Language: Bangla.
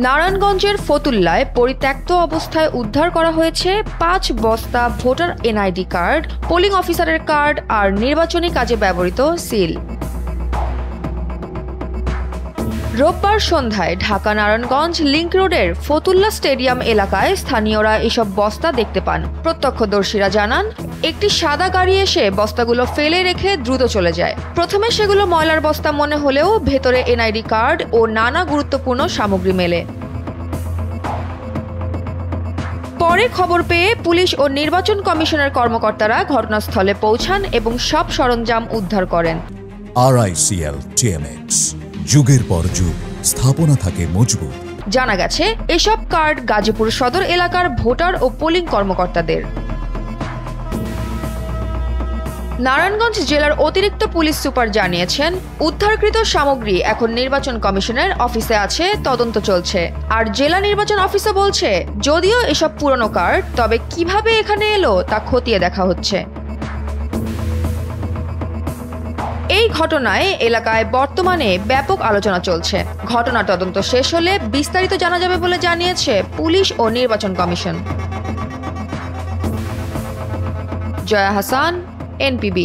নারায়ণগঞ্জের ফতুল্লায় পরিত্যক্ত অবস্থায় উদ্ধার করা হয়েছে ৫ বস্তা ভোটার এনআইডি কার্ড, পোলিং অফিসারের কার্ড আর নির্বাচনী কাজে ব্যবহৃত সিল। রোববার সন্ধ্যায় ঢাকা নারায়ণগঞ্জ লিংক রোডের ফতুল্লা স্টেডিয়াম এলাকায় স্থানীয়রা এসব বস্তা দেখতে পান। প্রত্যক্ষদর্শীরা জানান, একটি সাদা গাড়ি এসে বস্তাগুলো ফেলে রেখে দ্রুত চলে যায়। প্রথমে সেগুলো ময়লার বস্তা মনে হলেও ভেতরে এনআইডি কার্ড ও নানা গুরুত্বপূর্ণ সামগ্রী মেলে। পরে খবর পেয়ে পুলিশ ও নির্বাচন কমিশনের কর্মকর্তারা ঘটনাস্থলে পৌঁছান এবং সব সরঞ্জাম উদ্ধার করেন। RICL TMX, যুগের পর যুগ স্থাপনা থাকে মজবুত। জানা গেছে, এসব কার্ড গাজীপুর সদর এলাকার ভোটার ও পোলিং কর্মকর্তাদের। নারায়ণগঞ্জ জেলার অতিরিক্ত পুলিশ সুপার জানিয়েছেন, উদ্ধারকৃত সামগ্রী এখন নির্বাচন কমিশনের অফিসে আছে, তদন্ত চলছে। আর জেলা নির্বাচন অফিসে বলছে, যদিও এসব পুরনো কার্ড, তবে কিভাবে এখানে এলো তা খতিয়ে দেখা হচ্ছে। এই ঘটনায় এলাকায় বর্তমানে ব্যাপক আলোচনা চলছে। ঘটনার তদন্ত শেষ হলে বিস্তারিত জানা যাবে বলে জানিয়েছে পুলিশ ও নির্বাচন কমিশন। জয়া হাসান, NPB।